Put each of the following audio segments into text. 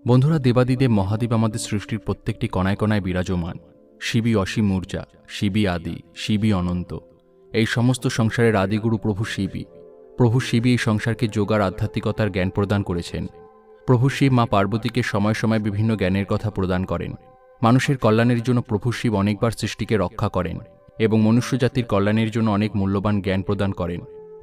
বন্ধুরা, দেবাদিদেব মহাদেব আমাদের সৃষ্টির প্রত্যেকটি কণায় কণায় বিরাজমান। শিবই অসীম ঊর্জা, শিবই আদি, শিবই অনন্ত। এই সমস্ত সংসারের আদিগুরু প্রভু শিবই। প্রভু শিবই এই সংসারকে যোগ আর আধ্যাত্মিকতার জ্ঞান প্রদান করেছেন। প্রভু শিব মা পার্বতীকে সময় সময় বিভিন্ন জ্ঞানের কথা প্রদান করেন। মানুষের কল্যাণের জন্য প্রভু শিব অনেকবার সৃষ্টিকে রক্ষা করেন এবং মনুষ্য জাতির কল্যাণের জন্য অনেক মূল্যবান জ্ঞান প্রদান করেন।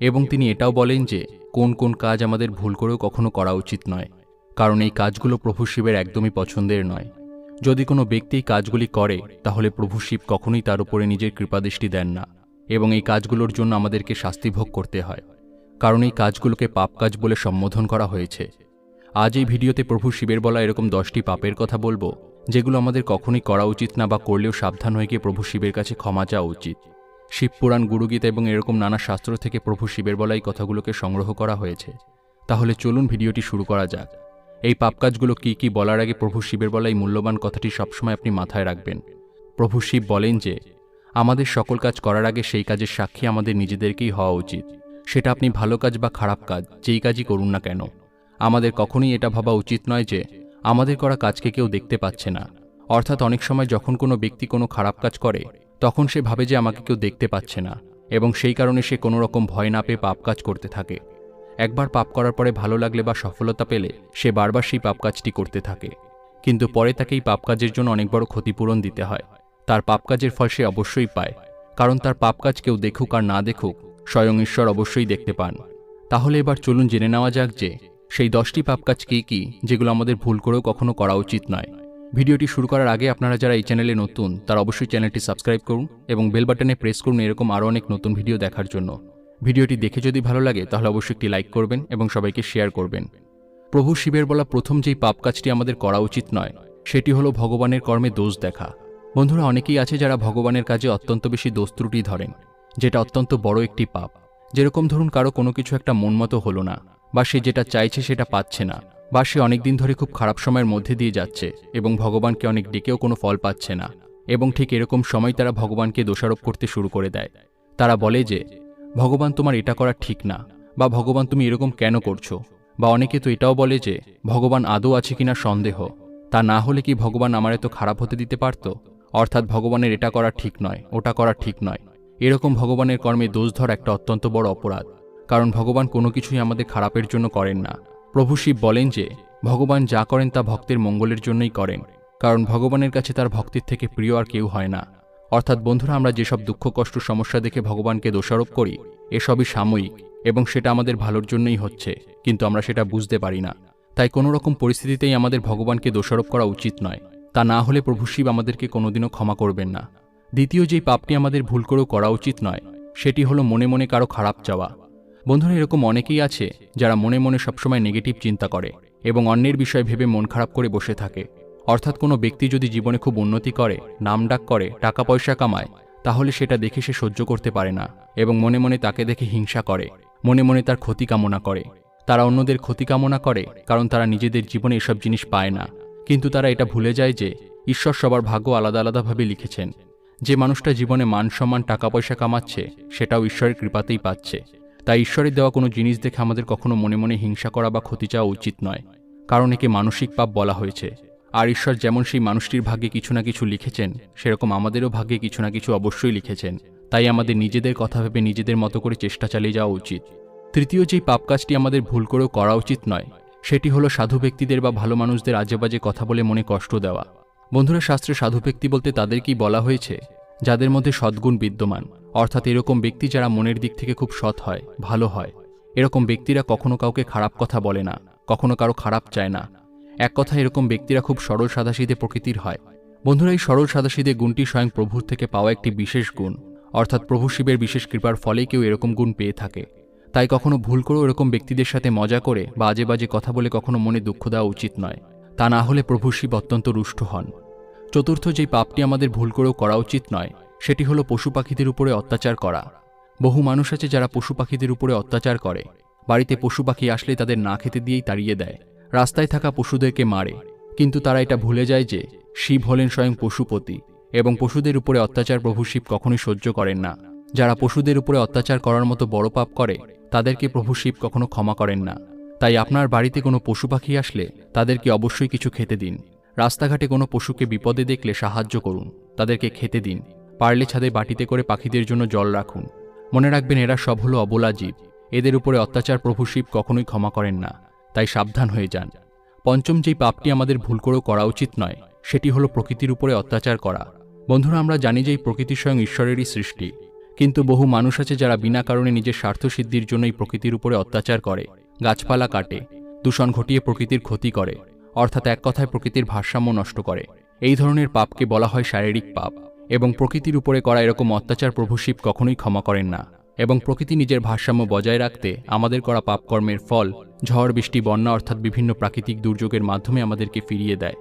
এবং তিনি এটাও বলেন যে কোন কোন কাজ আমাদের ভুল করেও কখনো করা উচিত নয়, কারণ এই কাজগুলো প্রভু শিবের একদমই পছন্দের নয়। যদি কোনো ব্যক্তি এই কাজগুলি করে তাহলে প্রভু শিব কখনোই তার উপরে নিজের কৃপাদৃষ্টি দেন না এবং এই কাজগুলোর জন্য আমাদেরকে শাস্তি ভোগ করতে হয়, কারণ এই কাজগুলোকে পাপ কাজ বলে সম্বোধন করা হয়েছে। আজ এই ভিডিওতে প্রভু শিবের বলা এরকম 10টি পাপের কথা বলবো, যেগুলো আমাদের কখনোই করা উচিত না, বা করলেও সাবধান হয়ে গিয়ে প্রভু শিবের কাছে ক্ষমা চাওয়া উচিত। শিবপুরাণ, গুরুগীতা এবং এরকম নানা শাস্ত্র থেকে প্রভু শিবের বলা এই কথাগুলোকে সংগ্রহ করা হয়েছে। তাহলে চলুন ভিডিওটি শুরু করা যাক। এই পাপ কাজগুলো কী কী বলার আগে প্রভু শিবের বলা এই মূল্যবান কথাটি সবসময় আপনি মাথায় রাখবেন। প্রভু শিব বলেন যে আমাদের সকল কাজ করার আগে সেই কাজের সাক্ষী আমাদের নিজেদেরকেই হওয়া উচিত। সেটা আপনি ভালো কাজ বা খারাপ কাজ যেই কাজই করুন না কেন, আমাদের কখনোই এটা ভাবা উচিত নয় যে আমাদের করা কাজকে কেউ দেখতে পাচ্ছে না। অর্থাৎ অনেক সময় যখন কোনো ব্যক্তি কোনো খারাপ কাজ করে তখন সে ভাবে যে আমাকে কেউ দেখতে পাচ্ছে না, এবং সেই কারণে সে কোনো রকম ভয় না পেয়ে পাপ কাজ করতে থাকে। একবার পাপ করার পরে ভালো লাগলে বা সফলতা পেলে সে বারবার সেই পাপ কাজটি করতে থাকে, কিন্তু পরে তাকে এই পাপ কাজের জন্য অনেক বড় ক্ষতিপূরণ দিতে হয়। তার পাপ কাজের ফল সে অবশ্যই পায়, কারণ তার পাপ কাজ কেউ দেখুক আর না দেখুক স্বয়ং ঈশ্বর অবশ্যই দেখতে পান। তাহলে এবার চলুন জেনে নেওয়া যাক যে সেই 10টি পাপ কাজ কী কী, যেগুলো আমাদের ভুল করেও কখনো করা উচিত নয়। ভিডিওটি শুরু করার আগে আপনারা যারা এই চ্যানেলে নতুন তারা অবশ্যই চ্যানেলটি সাবস্ক্রাইব করুন এবং বেল বাটনে প্রেস করুন এরকম আরও অনেক নতুন ভিডিও দেখার জন্য। ভিডিওটি দেখে যদি ভালো লাগে তাহলে অবশ্যই একটি লাইক করবেন এবং সবাইকে শেয়ার করবেন। প্রভু শিবের বলা প্রথম যেই পাপ কাজটি আমাদের করা উচিত নয় সেটি হলো ভগবানের কর্মে দোষ দেখা। বন্ধুরা, অনেকেই আছে যারা ভগবানের কাজে অত্যন্ত বেশি দোষ ত্রুটি ধরেন, যেটা অত্যন্ত বড় একটি পাপ। যেরকম ধরুন কারো কোনো কিছু একটা মন মতো হলো না, বা সে যেটা চাইছে সেটা পাচ্ছে না, বা সে অনেকদিন ধরে খুব খারাপ সময়ের মধ্যে দিয়ে যাচ্ছে এবং ভগবানকে অনেক ডেকেও কোনো ফল পাচ্ছে না, এবং ঠিক এরকম সময় তারা ভগবানকে দোষারোপ করতে শুরু করে দেয়। তারা বলে যে ভগবান তোমার এটা করা ঠিক না, বা ভগবান তুমি এরকম কেন করছো, বা অনেকে তো এটাও বলে যে ভগবান আদৌ আছে কিনা সন্দেহ, তা না হলে কি ভগবান আমার এত খারাপ হতে দিতে পারত। অর্থাৎ ভগবানের এটা করা ঠিক নয়, ওটা করা ঠিক নয়। এরকম ভগবানের কর্মে দোষ ধরা একটা অত্যন্ত বড় অপরাধ, কারণ ভগবান কোনো কিছুই আমাদের খারাপের জন্য করেন না। প্রভু শিব বলেন যে ভগবান যা করেন তা ভক্তের মঙ্গলের জন্যই করেন, কারণ ভগবানের কাছে তার ভক্তির থেকে প্রিয় আর কেউ হয় না। অর্থাৎ বন্ধুরা, আমরা যেসব দুঃখ কষ্ট সমস্যা দেখে ভগবানকে দোষারোপ করি এসবই সাময়িক এবং সেটা আমাদের ভালোর জন্যই হচ্ছে, কিন্তু আমরা সেটা বুঝতে পারি না। তাই কোনো রকম পরিস্থিতিতেই আমাদের ভগবানকে দোষারোপ করা উচিত নয়, তা না হলে প্রভু শিব আমাদেরকে কোনোদিনও ক্ষমা করবেন না। দ্বিতীয় যেই পাপটি আমাদের ভুল করেও করা উচিত নয় সেটি হলো মনে মনে কারো খারাপ চাওয়া। বন্ধুরা, এরকম অনেকেই আছে যারা মনে মনে সবসময় নেগেটিভ চিন্তা করে এবং অন্যের বিষয় ভেবে মন খারাপ করে বসে থাকে। অর্থাৎ কোনো ব্যক্তি যদি জীবনে খুব উন্নতি করে, নামডাক করে, টাকা পয়সা কামায়, তাহলে সেটা দেখে সে সহ্য করতে পারে না এবং মনে মনে তাকে দেখে হিংসা করে, মনে মনে তার ক্ষতি কামনা করে। তারা অন্যদের ক্ষতি কামনা করে কারণ তারা নিজেদের জীবনে এসব জিনিস পায় না, কিন্তু তারা এটা ভুলে যায় যে ঈশ্বর সবার ভাগ্য আলাদা আলাদাভাবে লিখেছেন। যে মানুষটা জীবনে মান সম্মান টাকা পয়সা কামাচ্ছে সেটাও ঈশ্বরের কৃপাতেই পাচ্ছে। তাই ঈশ্বরের দেওয়া কোনো জিনিস দেখে আমাদের কখনো মনে মনে হিংসা করা বা ক্ষতি চাওয়া উচিত নয়, কারণ একে মানসিক পাপ বলা হয়েছে। আর ঈশ্বর যেমন সেই মানুষটির ভাগ্যে কিছু না কিছু লিখেছেন, সেরকম আমাদেরও ভাগ্যে কিছু না কিছু অবশ্যই লিখেছেন। তাই আমাদের নিজেদের কথা ভেবে নিজেদের মতো করে চেষ্টা চালিয়ে যাওয়া উচিত। তৃতীয় যেই পাপ কাজটি আমাদের ভুল করেও করা উচিত নয় সেটি হলো সাধু ব্যক্তিদের বা ভালো মানুষদের আজে বাজে কথা বলে মনে কষ্ট দেওয়া। বন্ধুরা, শাস্ত্রে সাধু ব্যক্তি বলতে তাদেরকেই বলা হয়েছে যাদের মধ্যে সদ্গুণ বিদ্যমান, অর্থাৎ এরকম ব্যক্তি যারা মনের দিক থেকে খুব সৎ হয়, ভালো হয়। এরকম ব্যক্তিরা কখনো কাউকে খারাপ কথা বলে না, কখনো কারো খারাপ চায় না। এক কথা, এরকম ব্যক্তিরা খুব সরল সাদাসিধে প্রকৃতির হয়। বন্ধুরা, এই সরল সাদাসিধে গুণটি স্বয়ং প্রভুর থেকে পাওয়া একটি বিশেষ গুণ, অর্থাৎ প্রভু শিবের বিশেষ কৃপার ফলেই কেউ এরকম গুণ পেয়ে থাকে। তাই কখনো ভুল করেও এরকম ব্যক্তিদের সাথে মজা করে বা আজে বাজে কথা বলে কখনো মনে দুঃখ দেওয়া উচিত নয়, তা না হলে প্রভু শিব অত্যন্ত রুষ্ট হন। চতুর্থ যেই পাপটি আমাদের ভুল করেও করা উচিত নয় সেটি হলো পশু পাখিদের উপরে অত্যাচার করা। বহু মানুষ আছে যারা পশু পাখিদের উপরে অত্যাচার করে। বাড়িতে পশু পাখি আসলে তাদের না খেতে দিয়েই তাড়িয়ে দেয়, রাস্তায় থাকা পশুদেরকে মারে। কিন্তু তারা এটা ভুলে যায় যে শিব হলেন স্বয়ং পশুপতি এবং পশুদের উপরে অত্যাচার প্রভু শিব কখনোই সহ্য করেন না। যারা পশুদের উপরে অত্যাচার করার মতো বড় পাপ করে তাদেরকে প্রভু শিব কখনো ক্ষমা করেন না। তাই আপনার বাড়িতে কোনো পশু পাখি আসলে তাদেরকে অবশ্যই কিছু খেতে দিন। রাস্তাঘাটে কোনো পশুকে বিপদে দেখলে সাহায্য করুন, তাদেরকে খেতে দিন। পারলে ছাদে বাটিতে করে পাখিদের জন্য জল রাখুন। মনে রাখবেন, এরা সব হলো অবলা জীব। এদের উপরে অত্যাচার প্রভু শিব কখনোই ক্ষমা করেন না, তাই সাবধান হয়ে যান। পঞ্চম যেই পাপটি আমাদের ভুল করেও করা উচিত নয়, সেটি হলো প্রকৃতির উপরে অত্যাচার করা। বন্ধুরা, আমরা জানি যে এই প্রকৃতি স্বয়ং ঈশ্বরেরই সৃষ্টি, কিন্তু বহু মানুষ আছে যারা বিনা কারণে নিজের স্বার্থসিদ্ধির জন্য এই প্রকৃতির উপরে অত্যাচার করে, গাছপালা কাটে, দূষণ ঘটিয়ে প্রকৃতির ক্ষতি করে, অর্থাৎ এক কথায় প্রকৃতির ভারসাম্য নষ্ট করে। এই ধরনের পাপকে বলা হয় শারীরিক পাপ, এবং প্রকৃতির উপরে করা এরকম অত্যাচার প্রভু শিব কখনোই ক্ষমা করেন না। এবং প্রকৃতি নিজের ভারসাম্য বজায় রাখতে আমাদের করা পাপকর্মের ফল ঝড়, বৃষ্টি, বন্যা অর্থাৎ বিভিন্ন প্রাকৃতিক দুর্যোগের মাধ্যমে আমাদেরকে ফিরিয়ে দেয়।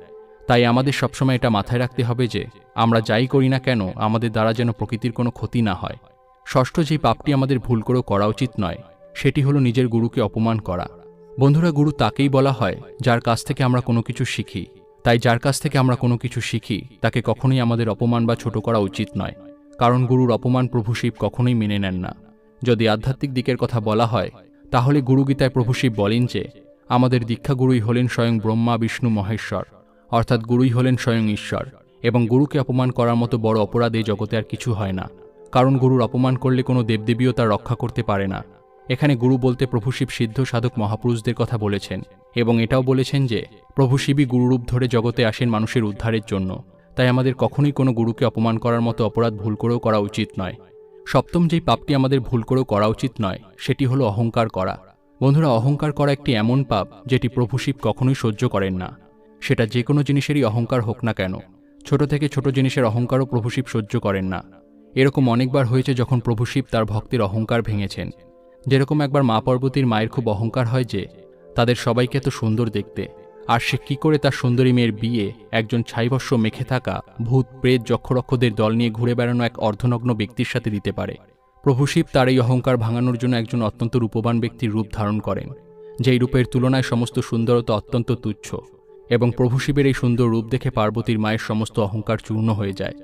তাই আমাদের সবসময় এটা মাথায় রাখতে হবে যে আমরা যাই করি না কেন, আমাদের দ্বারা যেন প্রকৃতির কোনো ক্ষতি না হয়। ষষ্ঠ যেই পাপটি আমাদের ভুল করেও করা উচিত নয়, সেটি হলো নিজের গুরুকে অপমান করা। বন্ধুরা, গুরু তাকেই বলা হয় যার কাছ থেকে আমরা কোনো কিছু শিখি। তাই যার কাছ থেকে আমরা কোনো কিছু শিখি তাকে কখনোই আমাদের অপমান বা ছোট করা উচিত নয়, কারণ গুরুর অপমান প্রভু শিব কখনোই মেনে নেন না। যদি আধ্যাত্মিক দিকের কথা বলা হয়, তাহলে গুরুগীতায় প্রভু শিব বলেন যে আমাদের দীক্ষাগুরুই হলেন স্বয়ং ব্রহ্মা, বিষ্ণু, মহেশ্বর, অর্থাৎ গুরুই হলেন স্বয়ং ঈশ্বর। এবং গুরুকে অপমান করার মতো বড় অপরাধ এই জগতে আর কিছু হয় না, কারণ গুরুর অপমান করলে কোনো দেবদেবীও তার রক্ষা করতে পারে না। এখানে গুরু বলতে প্রভু শিব সিদ্ধ সাধক মহাপুরুষদের কথা বলেছেন, এবং এটাও বলেছেন যে প্রভু শিবই গুরুরূপ ধরে জগতে আসেন মানুষের উদ্ধারের জন্য। তাই আমাদের কখনোই কোনো গুরুকে অপমান করার মতো অপরাধ ভুল করেও করা উচিত নয়। সপ্তম যেই পাপটি আমাদের ভুল করেও করা উচিত নয়, সেটি হলো অহংকার করা। বন্ধুরা, অহংকার করা একটি এমন পাপ যেটি প্রভু শিব কখনোই সহ্য করেন না। সেটা যে কোনো জিনিসেরই অহংকার হোক না কেন, ছোট থেকে ছোট জিনিসের অহংকারও প্রভু শিব সহ্য করেন না। এরকম অনেকবার হয়েছে যখন প্রভু শিব তার ভক্তের অহংকার ভেঙেছেন। যেরকম একবার মা পার্বতীর মায়ের খুব অহংকার হয় যে তাদের সবাইকে এত সুন্দর দেখতে, আর সে কি করে তার সুন্দরী মেয়ের বিয়ে একজন ছাইভস্য মেখে থাকা ভূত, প্রেত, যক্ষরক্ষদের দল নিয়ে ঘুরে বেড়ানো এক অর্ধনগ্ন ব্যক্তির সাথে দিতে পারে। প্রভু শিব তার এই অহংকার ভাঙানোর জন্য একজন অত্যন্ত রূপবান ব্যক্তির রূপ ধারণ করেন, যেই রূপের তুলনায় সমস্ত সুন্দরতা অত্যন্ত তুচ্ছ। এবং প্রভু শিবের এই সুন্দর রূপ দেখে পার্বতীর মায়ের সমস্ত অহংকার চূর্ণ হয়ে যায়।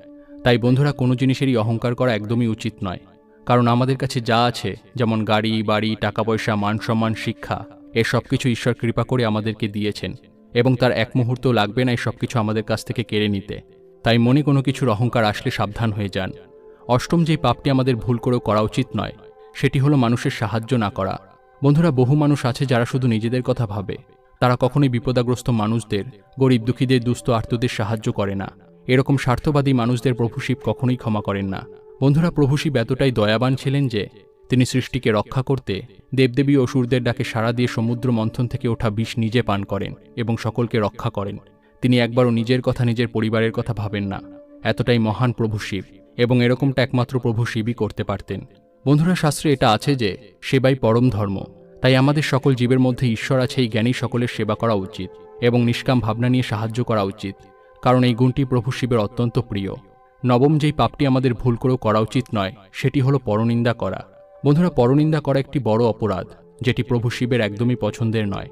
তাই বন্ধুরা, কোনো জিনিসেরই অহংকার করা একদমই উচিত নয়, কারণ আমাদের কাছে যা আছে, যেমন গাড়ি, বাড়ি, টাকা পয়সা, মান সম্মান, শিক্ষা, এসব কিছু ঈশ্বর কৃপা করে আমাদেরকে দিয়েছেন, এবং তার এক মুহূর্তও লাগবে না এই সব কিছু আমাদের কাছ থেকে কেড়ে নিতে। তাই মনে কোনো কিছুর অহংকার আসলে সাবধান হয়ে যান। অষ্টম যেই পাপটি আমাদের ভুল করেও করা উচিত নয়, সেটি হলো মানুষের সাহায্য না করা। বন্ধুরা, বহু মানুষ আছে যারা শুধু নিজেদের কথা ভাবে। তারা কখনোই বিপদাগ্রস্ত মানুষদের, গরিব দুঃখীদের, দুস্থ আর্তদের সাহায্য করে না। এরকম স্বার্থবাদী মানুষদের প্রভু শিব কখনোই ক্ষমা করেন না। বন্ধুরা, প্রভু শিব এতটাই দয়াবান ছিলেন যে তিনি সৃষ্টিকে রক্ষা করতে দেবদেবী ও অসুরদের ডাকে সাড়া দিয়ে সমুদ্র মন্থন থেকে ওঠা বিষ নিজে পান করেন এবং সকলকে রক্ষা করেন। তিনি একবারও নিজের কথা, নিজের পরিবারের কথা ভাবেন না। এতটাই মহান প্রভু শিব, এবং এরকমটা একমাত্র প্রভু শিবই করতে পারতেন। বন্ধুরা, শাস্ত্রে এটা আছে যে সেবাই পরম ধর্ম। তাই আমাদের সকল জীবের মধ্যে ঈশ্বর আছে, এই জ্ঞানী সকলের সেবা করা উচিত এবং নিষ্কাম ভাবনা নিয়ে সাহায্য করা উচিত, কারণ এই গুণটি প্রভু শিবের অত্যন্ত প্রিয়। নবম যেই পাপটি আমাদের ভুল করেও করা উচিত নয়, সেটি হলো পরনিন্দা করা। বন্ধুরা, পরনিন্দা করা একটি বড় অপরাধ, যেটি প্রভু শিবের একদমই পছন্দের নয়।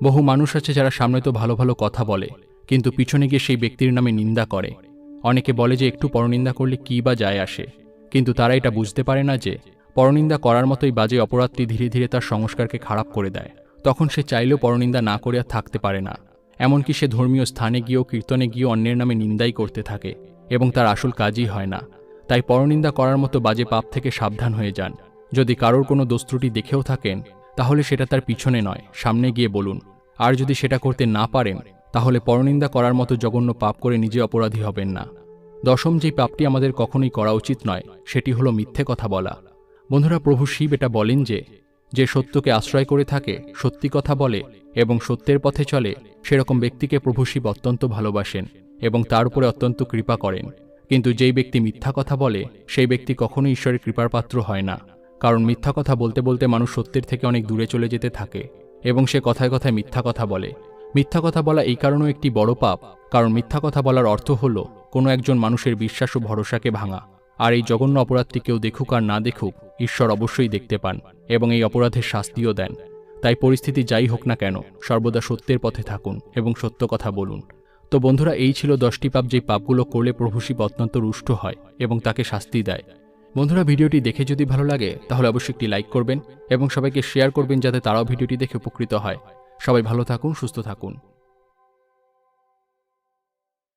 বহু মানুষ আছে যারা সামনে তো ভালো ভালো কথা বলে, কিন্তু পিছনে গিয়ে সেই ব্যক্তির নামে নিন্দা করে। অনেকে বলে যে একটু পরনিন্দা করলে কী বা যায় আসে, কিন্তু তারা এটা বুঝতে পারে না যে পরনিন্দা করার মতোই বাজে অপরাধটি ধীরে ধীরে তার সংস্কারকে খারাপ করে দেয়। তখন সে চাইলেও পরনিন্দা না করে আর থাকতে পারে না। এমনকি সে ধর্মীয় স্থানে গিয়েও, কীর্তনে গিয়েও অন্যের নামে নিন্দাই করতে থাকে, এবং তার আসল কাজই হয় না। তাই পরনিন্দা করার মতো বাজে পাপ থেকে সাবধান হয়ে যান। যদি কারোর কোনো দোষ ত্রুটি দেখেও থাকেন, তাহলে সেটা তার পিছনে নয়, সামনে গিয়ে বলুন। আর যদি সেটা করতে না পারেন, তাহলে পরনিন্দা করার মতো জঘন্য পাপ করে নিজে অপরাধী হবেন না। দশম যেই পাপটি আমাদের কখনোই করা উচিত নয়, সেটি হলো মিথ্যে কথা বলা। বন্ধুরা, প্রভু শিব এটা বলেন যে যে সত্যকে আশ্রয় করে থাকে, সত্যি কথা বলে এবং সত্যের পথে চলে, সেরকম ব্যক্তিকে প্রভু শিব অত্যন্ত ভালোবাসেন এবং তার উপরে অত্যন্ত কৃপা করেন। কিন্তু যেই ব্যক্তি মিথ্যা কথা বলে, সেই ব্যক্তি কখনোই ঈশ্বরের কৃপার পাত্র হয় না, কারণ মিথ্যা কথা বলতে বলতে মানুষ সত্যের থেকে অনেক দূরে চলে যেতে থাকে এবং সে কথায় কথায় মিথ্যা কথা বলে। মিথ্যা কথা বলা এই কারণেও একটি বড় পাপ, কারণ মিথ্যা কথা বলার অর্থ হলো কোনো একজন মানুষের বিশ্বাস ও ভরসাকে ভাঙা। আর এই জঘন্য অপরাধটি কেউ দেখুক আর না দেখুক, ঈশ্বর অবশ্যই দেখতে পান এবং এই অপরাধের শাস্তিও দেন। তাই পরিস্থিতি যাই হোক না কেন, সর্বদা সত্যের পথে থাকুন এবং সত্য কথা বলুন। তো বন্ধুরা, এই ছিল 10টি পাপ, যেই পাপগুলো করলে প্রভু শিব অত্যন্ত রুষ্ট হয় এবং তাকে শাস্তি দেয়। বন্ধুরা, ভিডিওটি দেখে যদি ভালো লাগে তাহলে অবশ্যই একটি লাইক করবেন এবং সবাইকে শেয়ার করবেন যাতে তারাও ভিডিওটি দেখে উপকৃত হয়। সবাই ভালো থাকুন, সুস্থ থাকুন।